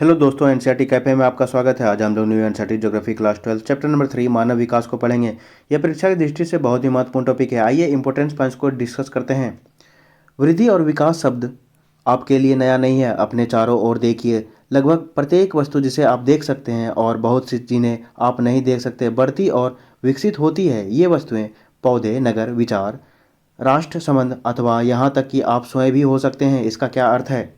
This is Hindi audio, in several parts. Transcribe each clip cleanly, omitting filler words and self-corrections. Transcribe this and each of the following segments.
हेलो दोस्तों, एनसीईआरटी कैफे में आपका स्वागत है। आज हम लोग new NCERT geography class 12 chapter number 3 मानव विकास को पढ़ेंगे। यह परीक्षा की दृष्टि से बहुत ही महत्वपूर्ण टॉपिक है। आइए इंपॉर्टेंस पॉइंट्स को डिस्कस करते हैं। वृद्धि और विकास शब्द आपके लिए नया नहीं है। अपने चारों ओर देखिए, लगभग प्रत्येक वस्तु जिसे आप देख सकते हैं और बहुत सी जिन्हें आप नहीं देख सकते बढ़ती और विकसित होती है। ये वस्तुएं पौधे, नगर, विचार, राष्ट्र संबंध अथवा यहाँ तक कि आप स्वयं भी हो सकते हैं। इसका क्या अर्थ है?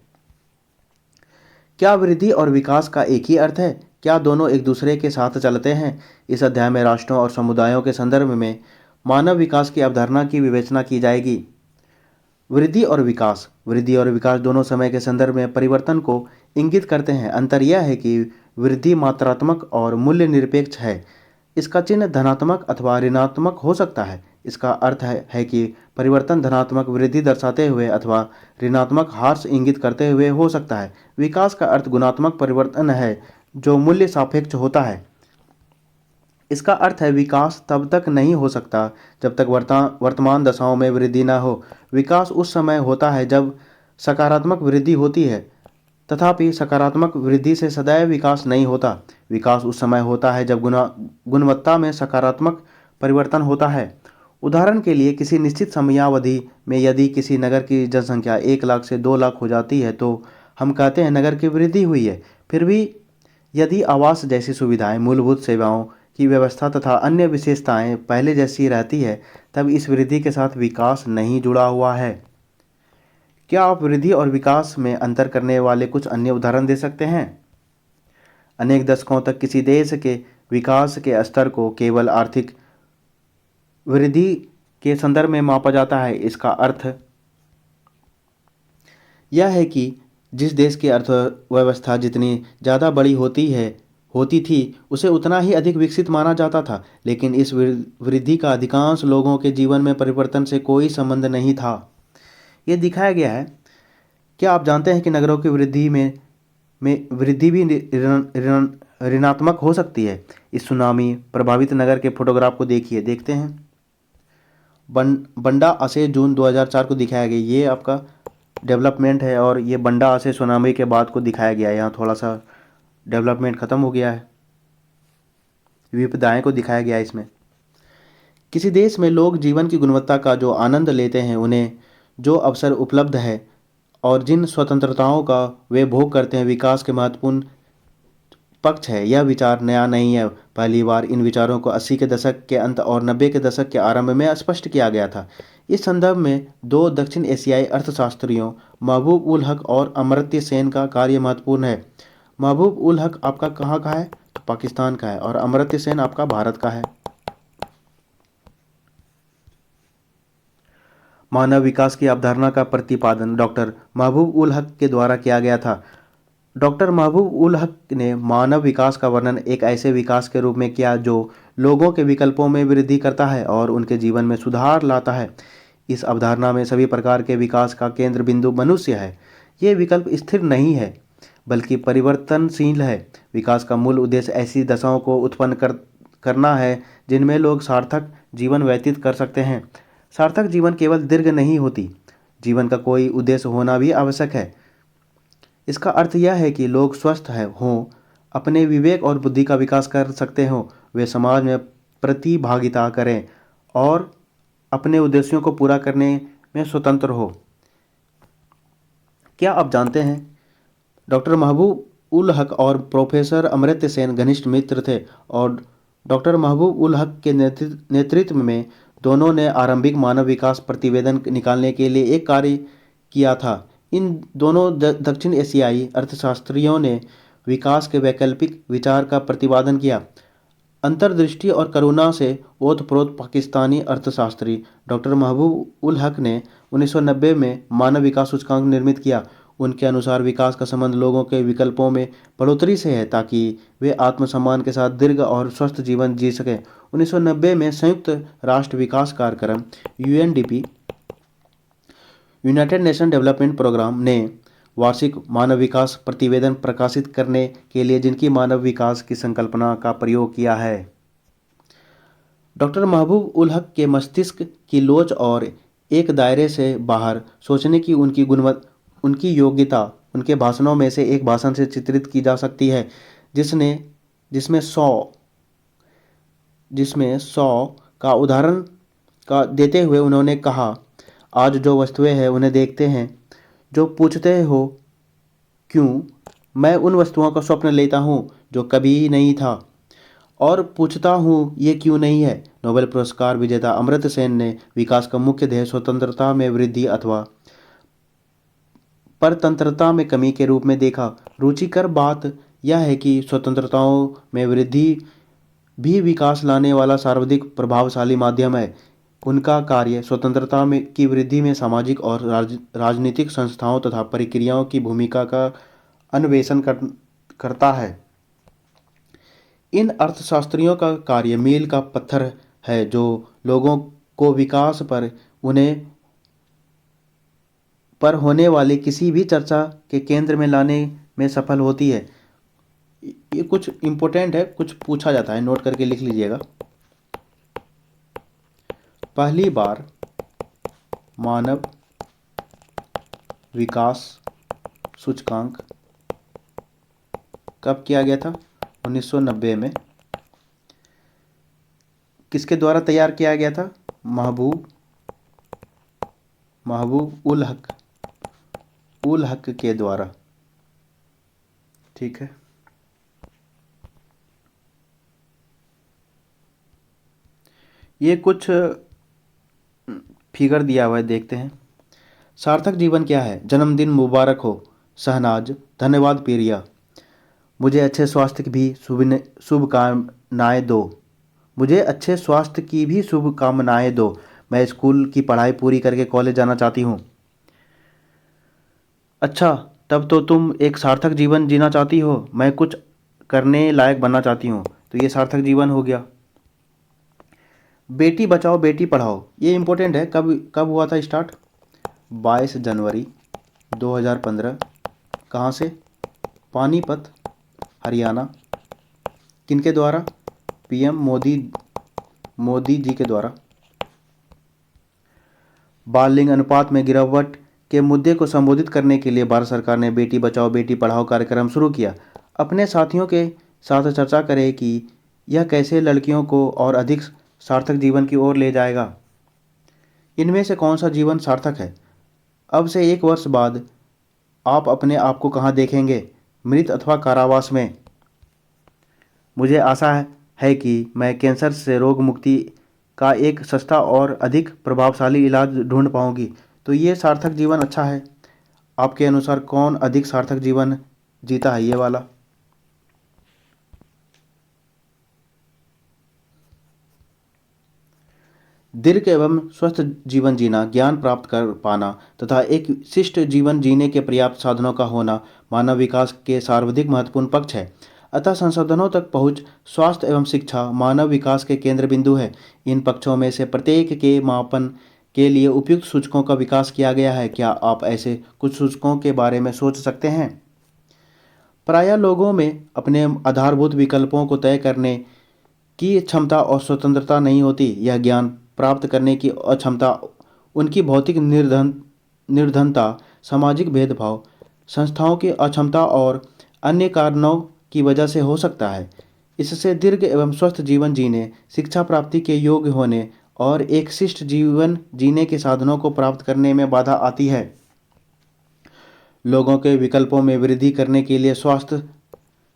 क्या वृद्धि और विकास का एक ही अर्थ है? क्या दोनों एक दूसरे के साथ चलते हैं? इस अध्याय में राष्ट्रों और समुदायों के संदर्भ में मानव विकास की अवधारणा की विवेचना की जाएगी। वृद्धि और विकास दोनों समय के संदर्भ में परिवर्तन को इंगित करते हैं। अंतर यह है कि वृद्धि मात्रात्मक और मूल्य निरपेक्ष है। इसका चिन्ह धनात्मक अथवा ऋणात्मक हो सकता है। इसका अर्थ है कि परिवर्तन धनात्मक वृद्धि दर्शाते हुए अथवा ऋणात्मक ह्रास इंगित करते हुए हो सकता है। विकास का अर्थ गुणात्मक परिवर्तन है जो मूल्य सापेक्ष होता है। इसका अर्थ है विकास तब तक नहीं हो सकता जब तक वर्तमान दशाओं में वृद्धि न हो। विकास उस समय होता है जब सकारात्मक वृद्धि होती है, तथापि सकारात्मक वृद्धि से सदैव विकास नहीं होता। विकास उस समय होता है जब गुणवत्ता में सकारात्मक परिवर्तन होता है। उदाहरण के लिए, किसी निश्चित समयावधि में यदि किसी नगर की जनसंख्या 1 लाख से 2 लाख हो जाती है तो हम कहते हैं नगर की वृद्धि हुई है। फिर भी यदि आवास जैसी सुविधाएं, मूलभूत सेवाओं की व्यवस्था तथा अन्य विशेषताएं पहले जैसी रहती है, तब इस वृद्धि के साथ विकास नहीं जुड़ा हुआ है। क्या आप वृद्धि और विकास में अंतर करने वाले कुछ अन्य उदाहरण दे सकते हैं? अनेक दशकों तक किसी देश के विकास के स्तर को केवल आर्थिक वृद्धि के संदर्भ में मापा जाता है। इसका अर्थ यह है कि जिस देश की अर्थव्यवस्था जितनी ज़्यादा बड़ी होती थी उसे उतना ही अधिक विकसित माना जाता था, लेकिन इस वृद्धि का अधिकांश लोगों के जीवन में परिवर्तन से कोई संबंध नहीं था। ये दिखाया गया है। क्या आप जानते हैं कि नगरों की वृद्धि में वृद्धि भी ऋणात्मक हो सकती है? इस सुनामी प्रभावित नगर के फोटोग्राफ को देखते हैं। बंडा असे जून 2004 को दिखाया गया। ये आपका डेवलपमेंट है और ये बंडा असे सुनामी के बाद को दिखाया गया है। यहाँ थोड़ा सा डेवलपमेंट ख़त्म हो गया है, विपदाएं को दिखाया गया है इसमें। किसी देश में लोग जीवन की गुणवत्ता का जो आनंद लेते हैं, उन्हें जो अवसर उपलब्ध है और जिन स्वतंत्रताओं का वे भोग करते हैं, विकास के महत्वपूर्ण पक्ष है। यह विचार नया नहीं है। पहली बार इन विचारों को 80 के दशक के अंत और 90 के दशक के आरंभ में स्पष्ट किया गया था। इस संदर्भ में दो दक्षिण एशियाई अर्थशास्त्रियों महबूब उल हक और अमर्त्य सेन का कार्य महत्वपूर्ण है। महबूब उल हक आपका कहाँ का है? तो पाकिस्तान का है। और अमर्त्य सेन आपका भारत का है। मानव विकास की अवधारणा का प्रतिपादन डॉक्टर महबूब उल हक के द्वारा किया गया था। डॉक्टर महबूब उल हक ने मानव विकास का वर्णन एक ऐसे विकास के रूप में किया जो लोगों के विकल्पों में वृद्धि करता है और उनके जीवन में सुधार लाता है। इस अवधारणा में सभी प्रकार के विकास का केंद्र बिंदु मनुष्य है। ये विकल्प स्थिर नहीं है बल्कि परिवर्तनशील है। विकास का मूल उद्देश्य ऐसी दशाओं को उत्पन्न करना है जिनमें लोग सार्थक जीवन व्यतीत कर सकते हैं। सार्थक जीवन केवल दीर्घ नहीं होती, जीवन का कोई उद्देश्य होना भी आवश्यक है। इसका अर्थ यह है कि लोग स्वस्थ हों, अपने विवेक और बुद्धि का विकास कर सकते हों, वे समाज में प्रतिभागिता करें और अपने उद्देश्यों को पूरा करने में स्वतंत्र हो। क्या आप जानते हैं डॉक्टर महबूब उल हक और प्रोफेसर अमर्त्य सेन घनिष्ठ मित्र थे और डॉक्टर महबूब उल हक के नेतृत्व में दोनों ने आरंभिक मानव विकास प्रतिवेदन निकालने के लिए एक कार्य किया था। इन दोनों दक्षिण एशियाई अर्थशास्त्रियों ने विकास के वैकल्पिक विचार का प्रतिपादन किया। अंतर्दृष्टि और करुणा से ओतप्रोत पाकिस्तानी अर्थशास्त्री डॉक्टर महबूब उल हक ने 1990 में मानव विकास सूचकांक निर्मित किया। उनके अनुसार विकास का संबंध लोगों के विकल्पों में बढ़ोतरी से है ताकि वे आत्मसम्मान के साथ दीर्घ और स्वस्थ जीवन जी सकें। 1990 में संयुक्त राष्ट्र विकास कार्यक्रम UNDP, United Nation development programme ने वार्षिक मानव विकास प्रतिवेदन प्रकाशित करने के लिए जिनकी मानव विकास की संकल्पना का प्रयोग किया है। डॉक्टर महबूब उल हक के मस्तिष्क की लोच और एक दायरे से बाहर सोचने की उनकी योग्यता उनके भाषणों में से एक भाषण से चित्रित की जा सकती है जिसने जिसमें सौ जिसमें 100 का उदाहरण का देते हुए उन्होंने कहा, आज जो वस्तुएं हैं उन्हें देखते हैं, जो पूछते हो क्यों, मैं उन वस्तुओं का स्वप्न लेता हूँ जो कभी नहीं था और पूछता हूँ ये क्यों नहीं है। नोबेल पुरस्कार विजेता अमर्त्य सेन ने विकास का मुख्य ध्येय स्वतंत्रता में वृद्धि अथवा परतंत्रता में कमी के रूप में देखा। रुचिकर बात यह है कि स्वतंत्रताओं में वृद्धि भी विकास लाने वाला सर्वाधिक प्रभावशाली माध्यम है। उनका कार्य स्वतंत्रता में की वृद्धि में सामाजिक और राजनीतिक संस्थाओं तथा प्रक्रियाओं की भूमिका का अन्वेषण करता है। इन अर्थशास्त्रियों का कार्य मील का पत्थर है जो लोगों को विकास पर होने वाली किसी भी चर्चा के केंद्र में लाने में सफल होती है। ये कुछ इम्पोर्टेंट है, कुछ पूछा जाता है, नोट करके लिख लीजिएगा। पहली बार मानव विकास सूचकांक कब किया गया था? 1990 में। किसके द्वारा तैयार किया गया था? महबूब उल हक के द्वारा। ठीक है। ये कुछ फिगर दिया हुआ है, देखते हैं। सार्थक जीवन क्या है? जन्मदिन मुबारक हो शहनाज। धन्यवाद प्रिया। मुझे अच्छे स्वास्थ्य की भी शुभकामनाएं दो। मुझे अच्छे स्वास्थ्य की भी शुभकामनाएं दो। मैं स्कूल की पढ़ाई पूरी करके कॉलेज जाना चाहती हूँ। अच्छा, तब तो तुम एक सार्थक जीवन जीना चाहती हो। मैं कुछ करने लायक बनना चाहती हूँ। तो ये सार्थक जीवन हो गया। बेटी बचाओ बेटी पढ़ाओ, ये इम्पोर्टेंट है। कब कब हुआ था स्टार्ट? 22 जनवरी 2015। कहाँ से? पानीपत, हरियाणा। किनके द्वारा? पीएम मोदी जी के द्वारा। बाल लिंग अनुपात में गिरावट के मुद्दे को संबोधित करने के लिए भारत सरकार ने बेटी बचाओ बेटी पढ़ाओ कार्यक्रम शुरू किया। अपने साथियों के साथ चर्चा करें कि यह कैसे लड़कियों को और अधिक सार्थक जीवन की ओर ले जाएगा। इनमें से कौन सा जीवन सार्थक है? अब से 1 वर्ष बाद आप अपने आप को कहाँ देखेंगे? मृत अथवा कारावास में? मुझे आशा है कि मैं कैंसर से रोग मुक्ति का एक सस्ता और अधिक प्रभावशाली इलाज ढूंढ पाऊंगी। तो ये सार्थक जीवन अच्छा है। आपके अनुसार कौन अधिक सार्थक जीवन जीता है? ये वाला। दीर्घ एवं स्वस्थ जीवन जीना, ज्ञान प्राप्त कर पाना तथा एक शिष्ट जीवन जीने के पर्याप्त साधनों का होना मानव विकास के सर्वाधिक महत्वपूर्ण पक्ष है। अतः संसाधनों तक पहुँच, स्वास्थ्य एवं शिक्षा मानव विकास के केंद्र बिंदु है। इन पक्षों में से प्रत्येक के मापन के लिए उपयुक्त सूचकों का विकास किया गया है। क्या आप ऐसे कुछ सूचकों के बारे में सोच सकते हैं? प्रायः लोगों में अपने आधारभूत विकल्पों को तय करने की क्षमता और स्वतंत्रता नहीं होती। यह ज्ञान प्राप्त करने की अक्षमता उनकी भौतिक निर्धनता, सामाजिक भेदभाव, संस्थाओं की अक्षमता और अन्य कारणों की वजह से हो सकता है। इससे दीर्घ एवं स्वस्थ जीवन जीने, शिक्षा प्राप्ति के योग्य होने और एक शिष्ट जीवन जीने के साधनों को प्राप्त करने में बाधा आती है। लोगों के विकल्पों में वृद्धि करने के लिए स्वास्थ्य,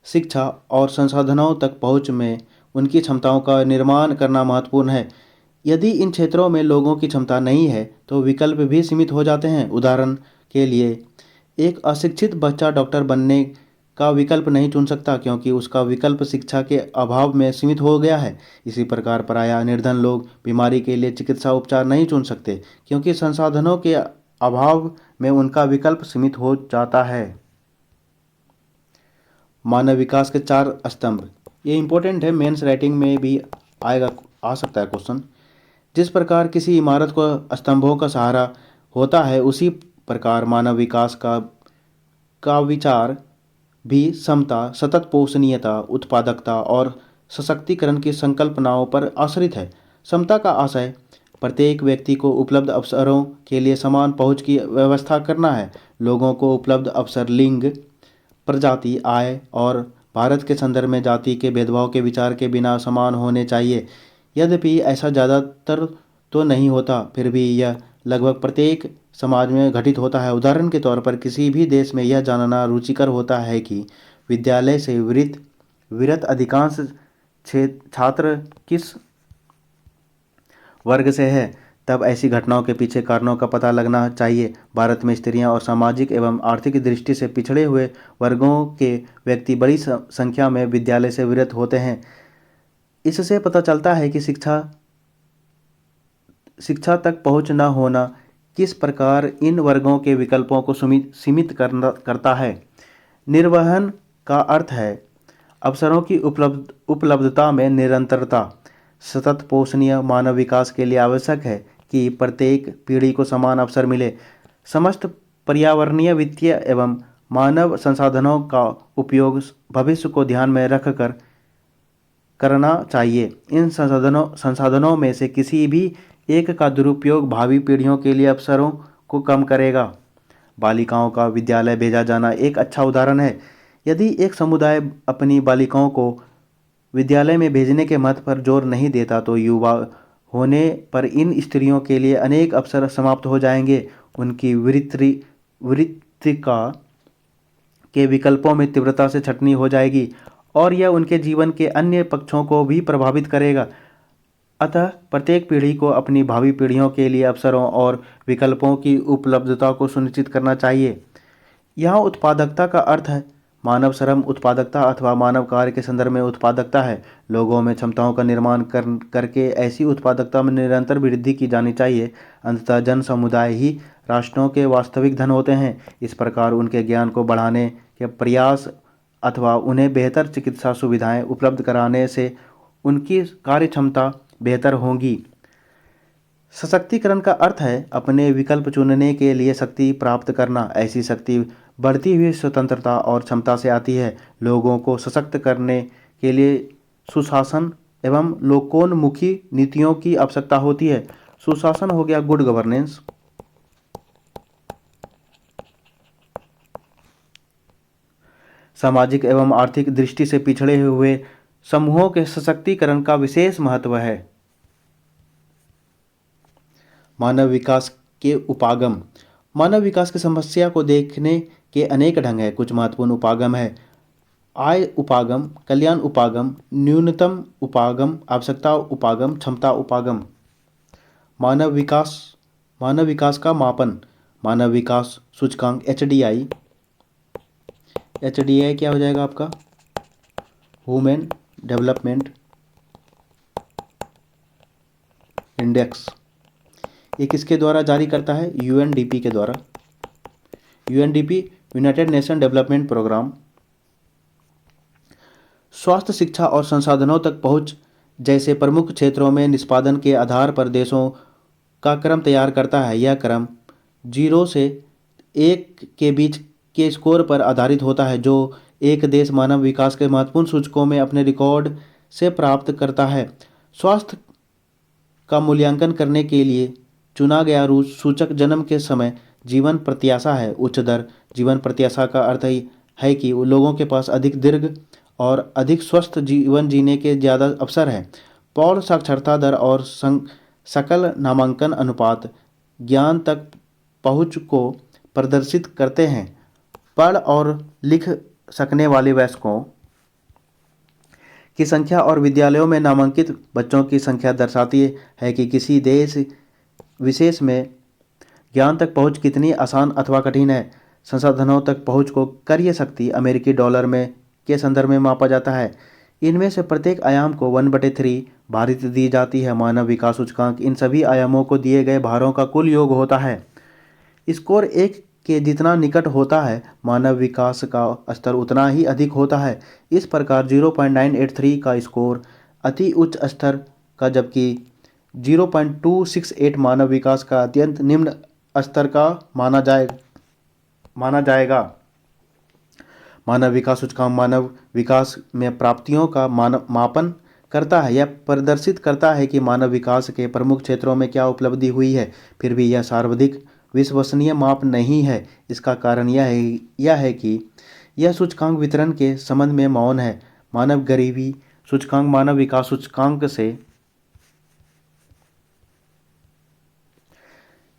शिक्षा और संसाधनों तक पहुँच में उनकी क्षमताओं का निर्माण करना महत्वपूर्ण है। यदि इन क्षेत्रों में लोगों की क्षमता नहीं है तो विकल्प भी सीमित हो जाते हैं। उदाहरण के लिए, एक अशिक्षित बच्चा डॉक्टर बनने का विकल्प नहीं चुन सकता क्योंकि उसका विकल्प शिक्षा के अभाव में सीमित हो गया है। इसी प्रकार प्रायः निर्धन लोग बीमारी के लिए चिकित्सा उपचार नहीं चुन सकते क्योंकि संसाधनों के अभाव में उनका विकल्प सीमित हो जाता है। मानव विकास के 4 स्तंभ, ये इंपॉर्टेंट है, मेंस राइटिंग में भी आ सकता है क्वेश्चन। जिस प्रकार किसी इमारत को स्तंभों का सहारा होता है उसी प्रकार मानव विकास का विचार भी समता, सतत पोषणीयता, उत्पादकता और सशक्तिकरण की संकल्पनाओं पर आश्रित है। समता का आशय प्रत्येक व्यक्ति को उपलब्ध अवसरों के लिए समान पहुंच की व्यवस्था करना है। लोगों को उपलब्ध अवसर लिंग, प्रजाति, आय और भारत के संदर्भ में जाति के भेदभाव के विचार के बिना समान होने चाहिए। यद्यपि ऐसा ज़्यादातर तो नहीं होता, फिर भी यह लगभग प्रत्येक समाज में घटित होता है। उदाहरण के तौर पर किसी भी देश में यह जानना रुचिकर होता है कि विद्यालय से विरत अधिकांश छात्र किस वर्ग से है। तब ऐसी घटनाओं के पीछे कारणों का पता लगना चाहिए। भारत में स्त्रियां और सामाजिक एवं आर्थिक दृष्टि से पिछड़े हुए वर्गों के व्यक्ति बड़ी संख्या में विद्यालय से विरत होते हैं। इससे पता चलता है कि शिक्षा तक पहुंच न होना किस प्रकार इन वर्गों के विकल्पों को सीमित करता है। निर्वहन का अर्थ है अवसरों की उपलब्धता में निरंतरता। सतत पोषणीय मानव विकास के लिए आवश्यक है कि प्रत्येक पीढ़ी को समान अवसर मिले। समस्त पर्यावरणीय, वित्तीय एवं मानव संसाधनों का उपयोग भविष्य को ध्यान में रखकर करना चाहिए। इन संसाधनों में से किसी भी एक का दुरुपयोग भावी पीढ़ियों के लिए अवसरों को कम करेगा। बालिकाओं का विद्यालय भेजा जाना एक अच्छा उदाहरण है। यदि एक समुदाय अपनी बालिकाओं को विद्यालय में भेजने के महत्व पर जोर नहीं देता तो युवा होने पर इन स्त्रियों के लिए अनेक अवसर समाप्त हो जाएंगे। उनकी वृत्तिका के विकल्पों में तीव्रता से छटनी हो जाएगी और यह उनके जीवन के अन्य पक्षों को भी प्रभावित करेगा। अतः प्रत्येक पीढ़ी को अपनी भावी पीढ़ियों के लिए अवसरों और विकल्पों की उपलब्धता को सुनिश्चित करना चाहिए। यहाँ उत्पादकता का अर्थ है मानव श्रम उत्पादकता अथवा मानव कार्य के संदर्भ में उत्पादकता है। लोगों में क्षमताओं का निर्माण करके ऐसी उत्पादकता में निरंतर वृद्धि की जानी चाहिए। अंततः जन समुदाय ही राष्ट्रों के वास्तविक धन होते हैं। इस प्रकार उनके ज्ञान को बढ़ाने के प्रयास अथवा उन्हें बेहतर चिकित्सा सुविधाएं उपलब्ध कराने से उनकी कार्य क्षमता बेहतर होगी। सशक्तिकरण का अर्थ है अपने विकल्प चुनने के लिए शक्ति प्राप्त करना। ऐसी शक्ति बढ़ती हुई स्वतंत्रता और क्षमता से आती है। लोगों को सशक्त करने के लिए सुशासन एवं लोकोन्मुखी नीतियों की आवश्यकता होती है। सुशासन हो गया गुड गवर्नेंस। सामाजिक एवं आर्थिक दृष्टि से पिछड़े हुए समूहों के सशक्तिकरण का विशेष महत्व है। मानव विकास के उपागम। मानव विकास की समस्या को देखने के अनेक ढंग हैं। कुछ महत्वपूर्ण उपागम है आय उपागम, कल्याण उपागम, न्यूनतम उपागम, आवश्यकता उपागम, क्षमता उपागम। मानव विकास का मापन। मानव विकास सूचकांक HDI क्या हो जाएगा आपका? Human development index. ये किसके द्वारा जारी करता है? UNDP के द्वारा। UNDP United Nation development programme. स्वास्थ्य, शिक्षा और संसाधनों तक पहुंच जैसे प्रमुख क्षेत्रों में निष्पादन के आधार पर देशों का क्रम तैयार करता है। यह क्रम 0 से 1 के बीच के स्कोर पर आधारित होता है जो एक देश मानव विकास के महत्वपूर्ण सूचकों में अपने रिकॉर्ड से प्राप्त करता है। स्वास्थ्य का मूल्यांकन करने के लिए चुना गया सूचक जन्म के समय जीवन प्रत्याशा है। उच्च दर जीवन प्रत्याशा का अर्थ है कि लोगों के पास अधिक दीर्घ और अधिक स्वस्थ जीवन जीने के ज़्यादा अवसर है। प्रौढ़ साक्षरता दर और सकल नामांकन अनुपात ज्ञान तक पहुँच को प्रदर्शित करते हैं। पढ़ और लिख सकने वाले वयस्कों की संख्या और विद्यालयों में नामांकित बच्चों की संख्या दर्शाती है कि किसी देश विशेष में ज्ञान तक पहुंच कितनी आसान अथवा कठिन है। संसाधनों तक पहुंच को क्रय शक्ति अमेरिकी डॉलर में के संदर्भ में मापा जाता है। इनमें से प्रत्येक आयाम को 1/3 भारित दी जाती है। मानव विकास सूचकांक इन सभी आयामों को दिए गए भारों का कुल योग होता है। स्कोर 1 के जितना निकट होता है मानव विकास का स्तर उतना ही अधिक होता है। इस प्रकार 0.983 का स्कोर अति उच्च स्तर का जबकि 0.268 मानव विकास का अत्यंत निम्न स्तर का माना जाएगा। मानव विकास सूचकांक मानव विकास में प्राप्तियों का मापन करता है। यह प्रदर्शित करता है कि मानव विकास के प्रमुख क्षेत्रों में क्या उपलब्धि हुई है। फिर भी यह सर्वाधिक विश्वसनीय माप नहीं है। इसका कारण यह है कि यह सूचकांक वितरण के संबंध में मौन है। मानव गरीबी सूचकांक मानव विकास सूचकांक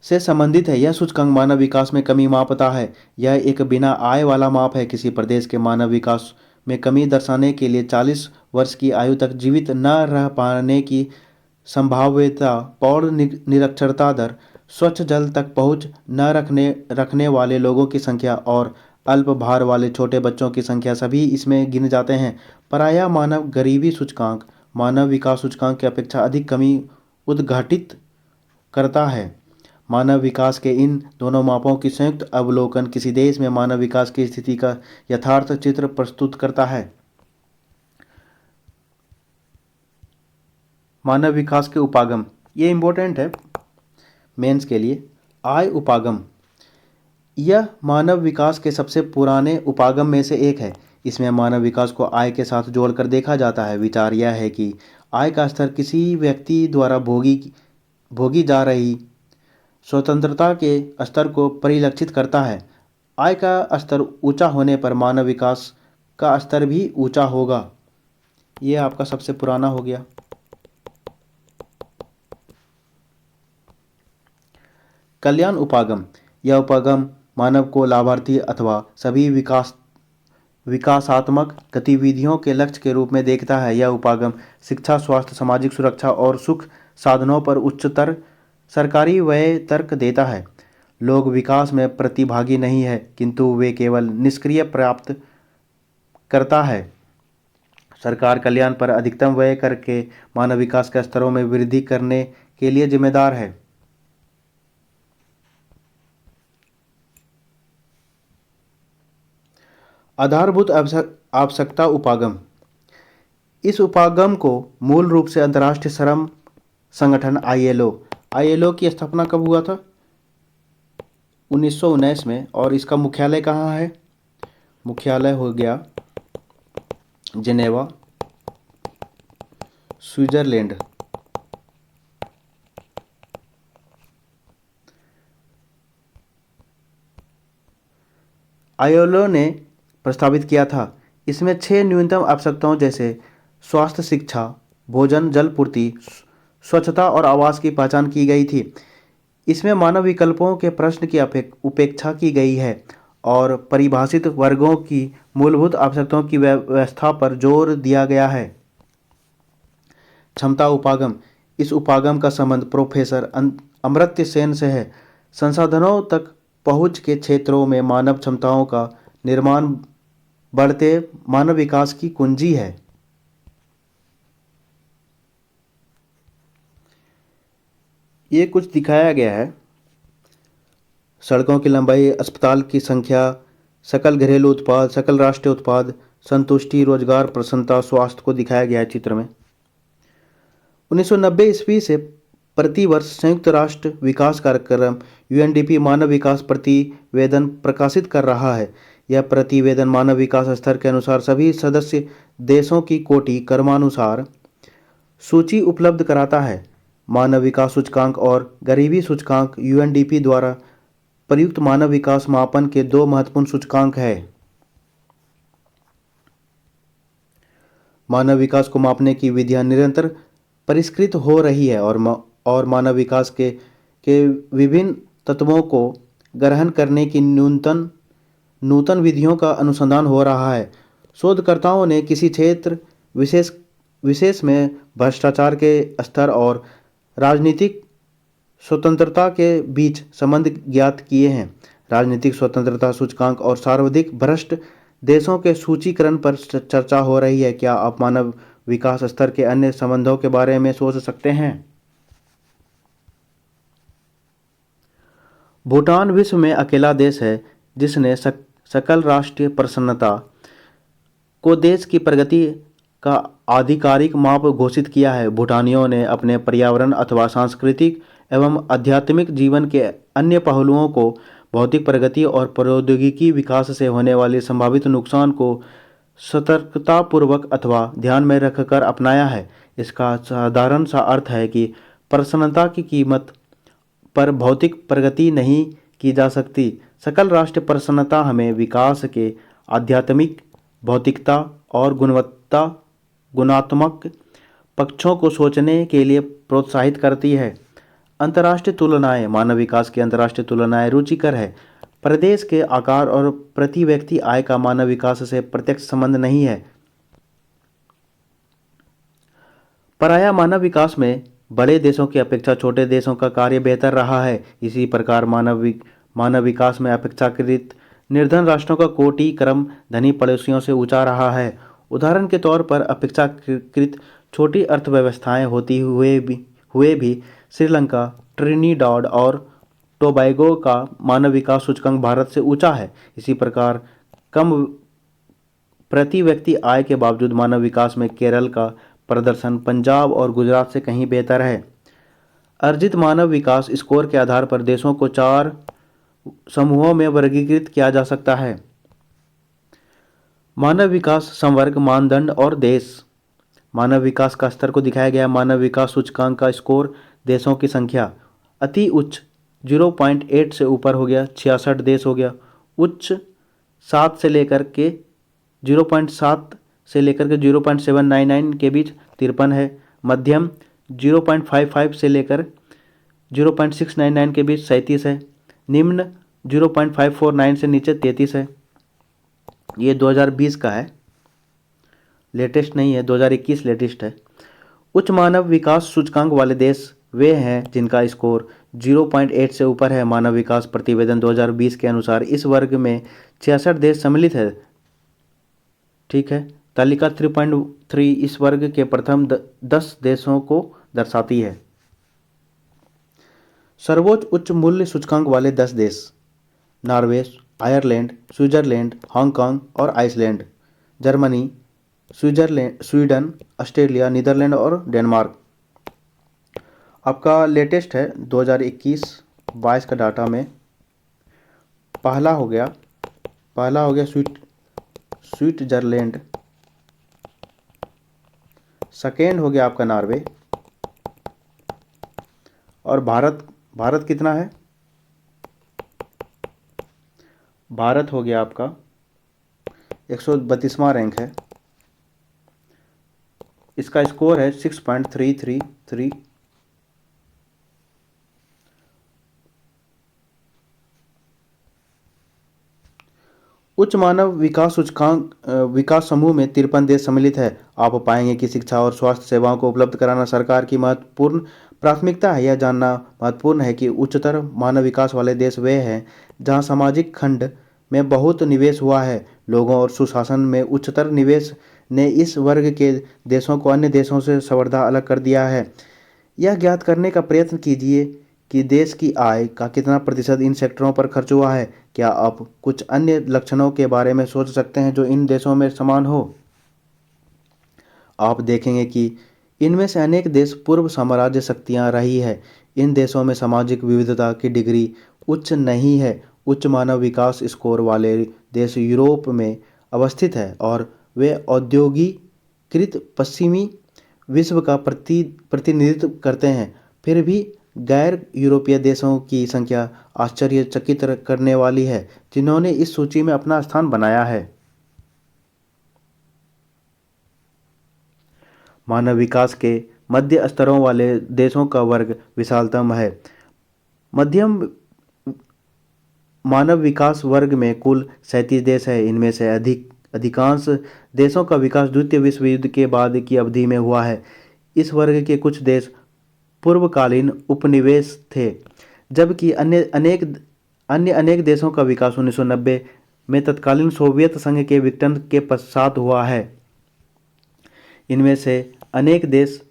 से संबंधित है। यह सूचकांक मानव विकास में कमी मापता है। यह एक बिना आय वाला माप है। किसी प्रदेश के मानव विकास में कमी दर्शाने के लिए 40 वर्ष की आयु तक जीवित न रह पाने की संभाव्यता, पौध निरक्षरता दर, स्वच्छ जल तक पहुंच न रखने वाले लोगों की संख्या और अल्प भार वाले छोटे बच्चों की संख्या सभी इसमें गिने जाते हैं। प्रायः मानव गरीबी सूचकांक मानव विकास सूचकांक की अपेक्षा अधिक कमी उद्घाटित करता है। मानव विकास के इन दोनों मापों की संयुक्त अवलोकन किसी देश में मानव विकास की स्थिति का यथार्थ चित्र प्रस्तुत करता है। मानव विकास के उपागम, ये इम्पोर्टेंट है मेंस के लिए। आय उपागम, यह मानव विकास के सबसे पुराने उपागम में से एक है। इसमें मानव विकास को आय के साथ जोड़कर देखा जाता है। विचार यह है कि आय का स्तर किसी व्यक्ति द्वारा भोगी जा रही स्वतंत्रता के स्तर को परिलक्षित करता है। आय का स्तर ऊंचा होने पर मानव विकास का स्तर भी ऊंचा होगा। ये आपका सबसे पुराना हो गया। कल्याण उपागम, यह उपागम मानव को लाभार्थी अथवा सभी विकासात्मक गतिविधियों के लक्ष्य के रूप में देखता है। यह उपागम शिक्षा, स्वास्थ्य, सामाजिक सुरक्षा और सुख साधनों पर उच्चतर सरकारी व्यय तर्क देता है। लोग विकास में प्रतिभागी नहीं है, किंतु वे केवल निष्क्रिय प्राप्त करता है। सरकार कल्याण पर अधिकतम व्यय करके मानव विकास के स्तरों में वृद्धि करने के लिए जिम्मेदार है। आधारभूत आवश्यकता उपागम, इस उपागम को मूल रूप से अंतर्राष्ट्रीय श्रम संगठन ILO की स्थापना कब हुआ था? 1919 में। और इसका मुख्यालय कहाँ है? मुख्यालय हो गया जिनेवा, स्विट्जरलैंड। ILO ने प्रस्तावित किया था। इसमें 6 न्यूनतम आवश्यकताओं जैसे स्वास्थ्य, शिक्षा, भोजन, जल पूर्ति, स्वच्छता और आवास की पहचान की गई थी। इसमें मानव विकल्पों के प्रश्न की उपेक्षा की गई है और परिभाषित वर्गों की मूलभूत आवश्यकताओं की व्यवस्था पर जोर दिया गया है। क्षमता उपागम, इस उपागम का संबंध प्रोफेसर अमर्त्य सेन से है। संसाधनों तक पहुंच के क्षेत्रों में मानव क्षमताओं का निर्माण बढ़ते मानव विकास की कुंजी है। ये कुछ दिखाया गया है। सड़कों की लंबाई, अस्पताल की संख्या, सकल घरेलू उत्पाद, सकल राष्ट्रीय उत्पाद, संतुष्टि, रोजगार, प्रसन्नता, स्वास्थ्य को दिखाया गया है चित्र में। 1990 ईस्वी से प्रतिवर्ष संयुक्त राष्ट्र विकास कार्यक्रम UNDP मानव विकास प्रतिवेदन प्रकाशित कर रहा है। यह प्रतिवेदन मानव विकास स्तर के अनुसार सभी सदस्य देशों की कोटि क्रमानुसार सूची उपलब्ध कराता है। मानव विकास सूचकांक और गरीबी सूचकांक UNDP द्वारा प्रयुक्त मानव विकास मापन के 2 महत्वपूर्ण सूचकांक हैं। मानव विकास को मापने की विधियां निरंतर परिष्कृत हो रही है और मानव विकास के विभिन्न तत्वों को ग्रहण करने की नूतन विधियों का अनुसंधान हो रहा है। शोधकर्ताओं ने किसी क्षेत्र विशेष में भ्रष्टाचार के स्तर और राजनीतिक स्वतंत्रता के बीच संबंध ज्ञात किए हैं। राजनीतिक स्वतंत्रता सूचकांक और सर्वाधिक भ्रष्ट देशों के सूचीकरण पर चर्चा हो रही है। क्या आप मानव विकास स्तर के अन्य संबंधों के बारे में सोच सकते हैं? भूटान विश्व में अकेला देश है जिसने सकल राष्ट्रीय प्रसन्नता को देश की प्रगति का आधिकारिक माप घोषित किया है। भूटानियों ने अपने पर्यावरण अथवा सांस्कृतिक एवं आध्यात्मिक जीवन के अन्य पहलुओं को भौतिक प्रगति और प्रौद्योगिकी विकास से होने वाले संभावित नुकसान को सतर्कतापूर्वक अथवा ध्यान में रखकर अपनाया है। इसका साधारण सा अर्थ है कि प्रसन्नता की कीमत पर भौतिक प्रगति नहीं की जा सकती। सकल राष्ट्र प्रसन्नता हमें विकास के आध्यात्मिक, भौतिकता और गुणात्मक पक्षों को सोचने के लिए प्रोत्साहित करती है। अंतर्राष्ट्रीय तुलनाएं, मानव विकास की अंतर्राष्ट्रीय तुलनाएं रुचिकर है। प्रदेश के आकार और प्रति व्यक्ति आय का मानव विकास से प्रत्यक्ष संबंध नहीं है। पराया मानव विकास में बड़े देशों की अपेक्षा छोटे देशों का कार्य बेहतर रहा है। इसी प्रकार मानव विकास में अपेक्षाकृत निर्धन राष्ट्रों का कोटि क्रम धनी पड़ोसियों से ऊंचा रहा है। उदाहरण के तौर पर अपेक्षाकृत छोटी अर्थव्यवस्थाएं होती हुए भी श्रीलंका, ट्रिनिडाड और टोबैगो का मानव विकास सूचकांक भारत से ऊंचा है। इसी प्रकार कम प्रति व्यक्ति आय के बावजूद मानव विकास में केरल का प्रदर्शन पंजाब और गुजरात से कहीं बेहतर है। अर्जित मानव विकास स्कोर के आधार पर देशों को 4 समूहों में वर्गीकृत किया जा सकता है। मानव विकास संवर्ग, मानदंड और देश। मानव विकास का स्तर को दिखाया गया। मानव विकास सूचकांक का स्कोर, देशों की संख्या। अति उच्च 0.8 से ऊपर हो गया 66 देश हो गया। उच्च 7 से लेकर के 0.7 से लेकर के 0.799 के बीच 53 है। मध्यम 0.55 से लेकर 0.699 के बीच 37 है। निम्न 0.549 से नीचे 33 है। ये 2020 का है, लेटेस्ट नहीं है, 2021 लेटेस्ट है। उच्च मानव विकास सूचकांक वाले देश वे हैं जिनका स्कोर 0.8 से ऊपर है। मानव विकास प्रतिवेदन 2020 के अनुसार इस वर्ग में 66 देश सम्मिलित है। ठीक है, तालिका 3.3 इस वर्ग के प्रथम 10 देशों को दर्शाती है। सर्वोच्च उच्च मूल्य सूचकांक वाले 10 देश: नॉर्वे, आयरलैंड, स्विट्जरलैंड, हांगकांग और Iceland. Germany, Sweden, Australia, Netherland और डेनमार्क। आपका लेटेस्ट है 2021-22 का डाटा में पहला हो गया स्विट्जरलैंड, सेकेंड हो गया आपका नॉर्वे, और भारत कितना है? भारत हो गया आपका 132वां रैंक है। इसका स्कोर है 6.333। उच्च मानव विकास सूचकांक विकास समूह में 53 देश सम्मिलित है। आप पाएंगे कि शिक्षा और स्वास्थ्य सेवाओं को उपलब्ध कराना सरकार की महत्वपूर्ण प्राथमिकता है। यह जानना महत्वपूर्ण है कि उच्चतर मानव विकास वाले देश वे हैं जहां सामाजिक खंड में बहुत निवेश हुआ है। लोगों और सुशासन में उच्चतर निवेश ने इस वर्ग के देशों को अन्य देशों से सर्वथा अलग कर दिया है। यह ज्ञात करने का प्रयत्न कीजिए कि देश की आय का कितना प्रतिशत इन सेक्टरों पर खर्च हुआ है। क्या आप कुछ अन्य लक्षणों के बारे में सोच सकते हैं जो इन देशों में समान हो? आप देखेंगे कि इनमें से अनेक देश पूर्व साम्राज्य शक्तियां रही है। इन देशों में सामाजिक विविधता की डिग्री उच्च नहीं है। उच्च मानव विकास स्कोर वाले देश यूरोप में अवस्थित है और वे औद्योगिकीकृत पश्चिमी विश्व का प्रतिनिधित्व करते हैं। फिर भी गैर यूरोपीय देशों की संख्या आश्चर्यचकित करने वाली है जिन्होंने इस सूची में अपना स्थान बनाया है। मानव विकास के मध्य स्तरों वाले देशों का वर्ग विशालतम है। मध्यम मानव विकास वर्ग में कुल 37 देश है। इनमें से अधिकांश देशों का विकास द्वितीय विश्व युद्ध के बाद की अवधि में हुआ है। इस वर्ग के कुछ देश पूर्वकालीन उपनिवेश थे, जबकि अन्य अनेक देशों का विकास 1990 में तत्कालीन सोवियत संघ के विघटन के पश्चात हुआ है। इनमें से अनेक देश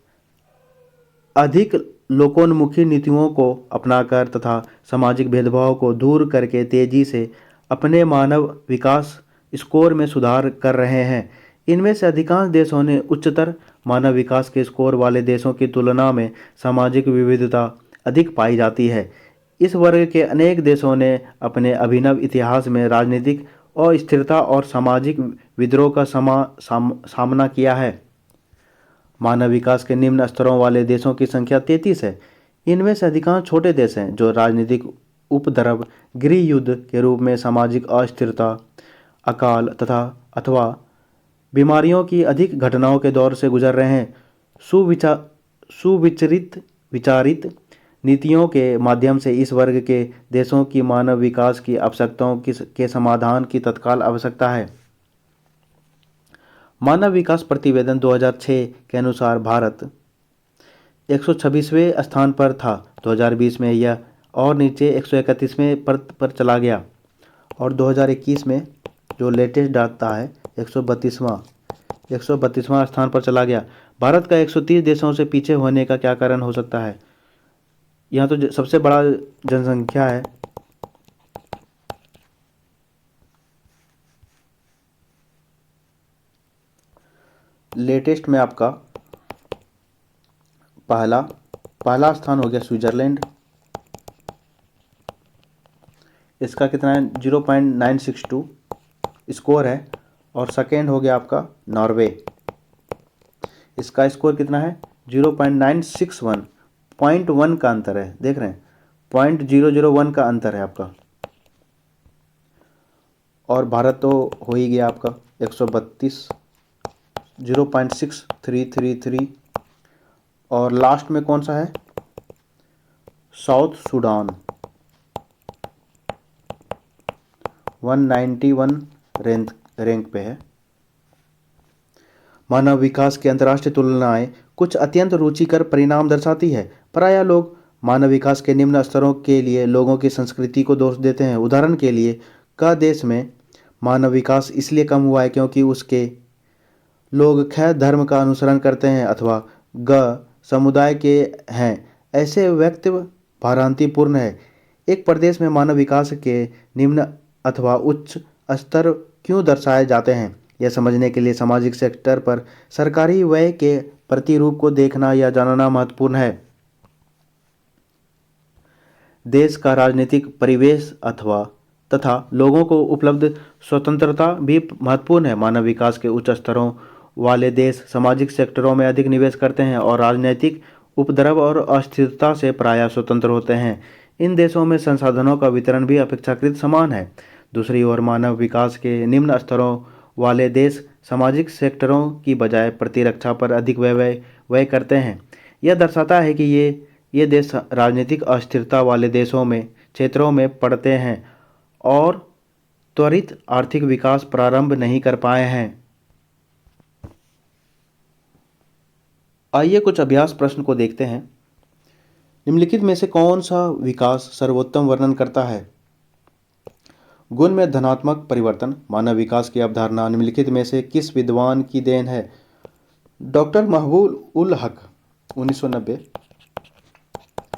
अधिक लोकोन्मुखी नीतियों को अपनाकर तथा सामाजिक भेदभाव को दूर करके तेजी से अपने मानव विकास स्कोर में सुधार कर रहे हैं। इनमें से अधिकांश देशों ने उच्चतर मानव विकास के स्कोर वाले देशों की तुलना में सामाजिक विविधता अधिक पाई जाती है। इस वर्ग के अनेक देशों ने अपने अभिनव इतिहास में राजनीतिक अस्थिरता और सामाजिक विद्रोह का सामना किया है। मानव विकास के निम्न स्तरों वाले देशों की संख्या 33 है। इनमें से अधिकांश छोटे देश हैं जो राजनीतिक उपद्रव, गृह युद्ध के रूप में सामाजिक अस्थिरता, अकाल तथा अथवा बीमारियों की अधिक घटनाओं के दौर से गुजर रहे हैं। सुविचारित विचारित नीतियों के माध्यम से इस वर्ग के देशों की मानव विकास की आवश्यकताओं के समाधान की तत्काल आवश्यकता है। मानव विकास प्रतिवेदन 2006 के अनुसार भारत 126वें स्थान पर था। 2020 में यह और नीचे 131वें पर चला गया और 2021 में जो लेटेस्ट डाटा है 132वां स्थान पर चला गया। भारत का 130 देशों से पीछे होने का क्या कारण हो सकता है? यहाँ तो सबसे बड़ा जनसंख्या है। लेटेस्ट में आपका पहला स्थान हो गया स्विट्जरलैंड, इसका कितना है 0.962 स्कोर है। और सेकेंड हो गया आपका नॉर्वे, इसका स्कोर कितना है 0.961, 0.1 का अंतर है, देख रहे हैं 0.001 का अंतर है आपका। और भारत तो हो ही गया आपका 132, 0.6333। और लास्ट में कौन सा है? साउथ सूडान 191 रैंक पे है। मानव विकास की अंतर्राष्ट्रीय तुलनाएं कुछ अत्यंत रुचिकर परिणाम दर्शाती है। प्रायः लोग मानव विकास के निम्न स्तरों के लिए लोगों की संस्कृति को दोष देते हैं। उदाहरण के लिए क देश में मानव विकास इसलिए कम हुआ है क्योंकि उसके लोग ख धर्म का अनुसरण करते हैं अथवा ग समुदाय के हैं। ऐसे वक्तव्य भ्रांतिपूर्ण है। एक प्रदेश में मानव विकास के निम्न अथवा उच्च स्तर क्यों दर्शाए जाते हैं, यह समझने के लिए सामाजिक सेक्टर पर सरकारी व्यय के प्रतिरूप को देखना या जानना महत्वपूर्ण है। देश का राजनीतिक परिवेश तथा लोगों को उपलब्ध स्वतंत्रता भी महत्वपूर्ण है। मानव विकास के उच्च स्तरों वाले देश सामाजिक सेक्टरों में अधिक निवेश करते हैं और राजनीतिक उपद्रव और अस्थिरता से प्रायः स्वतंत्र होते हैं। इन देशों में संसाधनों का वितरण भी अपेक्षाकृत समान है। दूसरी ओर मानव विकास के निम्न स्तरों वाले देश सामाजिक सेक्टरों की बजाय प्रतिरक्षा पर अधिक व्यय करते हैं। यह दर्शाता है कि ये देश राजनीतिक अस्थिरता वाले क्षेत्रों में पड़ते हैं और त्वरित आर्थिक विकास प्रारंभ नहीं कर पाए हैं। आइए कुछ अभ्यास प्रश्न को देखते हैं। निम्नलिखित में से कौन सा विकास सर्वोत्तम वर्णन करता है? गुण में धनात्मक परिवर्तन। मानव विकास की अवधारणा निम्नलिखित में से किस विद्वान की देन है? डॉक्टर महबूब उल हक 1990।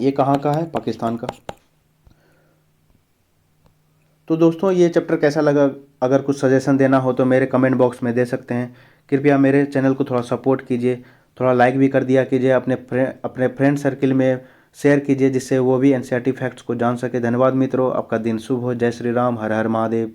ये कहाँ का है? पाकिस्तान का। तो दोस्तों ये चैप्टर कैसा लगा? अगर कुछ सजेशन देना हो तो मेरे कमेंट बॉक्स में दे सकते हैं। कृपया मेरे चैनल को थोड़ा सपोर्ट कीजिए, थोड़ा लाइक भी कर दिया कीजिए, अपने फ्रेंड सर्किल में शेयर कीजिए जिससे वो भी एनसीईआरटी फैक्ट्स को जान सके। धन्यवाद मित्रों, आपका दिन शुभ हो। जय श्री राम, हर हर महादेव।